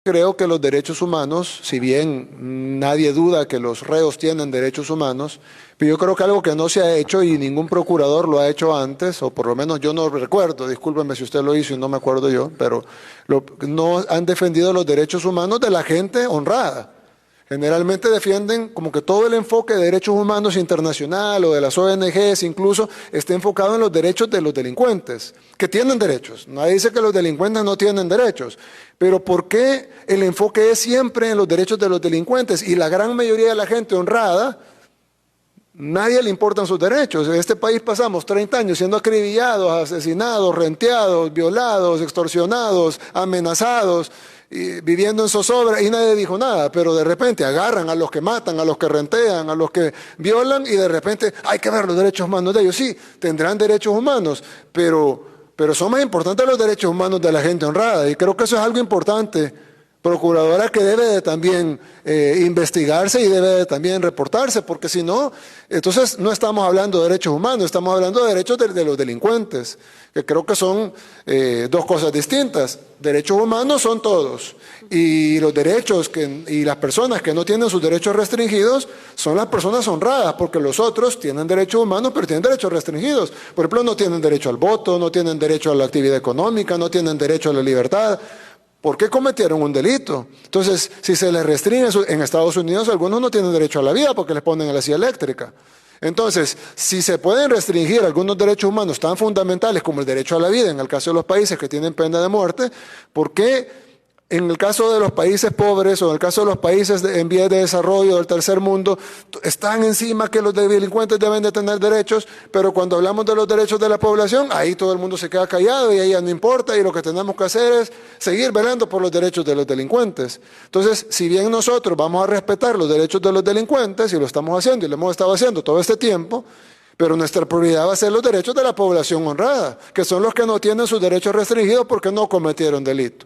Creo que los derechos humanos, si bien nadie duda que los reos tienen derechos humanos, pero yo creo que algo que no se ha hecho y ningún procurador lo ha hecho antes, o por lo menos yo no recuerdo, discúlpeme si usted lo hizo y no me acuerdo yo, pero no han defendido los derechos humanos de la gente honrada. Generalmente defienden como que todo el enfoque de derechos humanos internacional o de las ONGs incluso esté enfocado en los derechos de los delincuentes, que tienen derechos. Nadie dice que los delincuentes no tienen derechos, pero ¿por qué el enfoque es siempre en los derechos de los delincuentes? Y la gran mayoría de la gente honrada, nadie le importan sus derechos. En este país pasamos 30 años siendo acribillados, asesinados, renteados, violados, extorsionados, amenazados, y viviendo en zozobra y nadie dijo nada, pero de repente agarran a los que matan, a los que rentean, a los que violan y de repente hay que ver los derechos humanos de ellos. Sí, tendrán derechos humanos, pero son más importantes los derechos humanos de la gente honrada y creo que eso es algo importante, procuradora, que debe de también investigarse y debe de también reportarse, porque si no, entonces no estamos hablando de derechos humanos, estamos hablando de derechos de los delincuentes, que creo que son dos cosas distintas. Derechos humanos son todos, y los derechos y las personas que no tienen sus derechos restringidos son las personas honradas, porque los otros tienen derechos humanos, pero tienen derechos restringidos. Por ejemplo, no tienen derecho al voto, no tienen derecho a la actividad económica, no tienen derecho a la libertad. ¿Por qué cometieron un delito? Entonces, si se les restringe, en Estados Unidos algunos no tienen derecho a la vida porque les ponen a la silla eléctrica. Entonces, si se pueden restringir algunos derechos humanos tan fundamentales como el derecho a la vida, en el caso de los países que tienen pena de muerte, ¿por qué en el caso de los países pobres o en el caso de los países en vías de desarrollo del tercer mundo están encima que los delincuentes deben de tener derechos, pero cuando hablamos de los derechos de la población, ahí todo el mundo se queda callado y ahí ya no importa y lo que tenemos que hacer es seguir velando por los derechos de los delincuentes? Entonces, si bien nosotros vamos a respetar los derechos de los delincuentes y lo estamos haciendo y lo hemos estado haciendo todo este tiempo, pero nuestra prioridad va a ser los derechos de la población honrada, que son los que no tienen sus derechos restringidos porque no cometieron delito.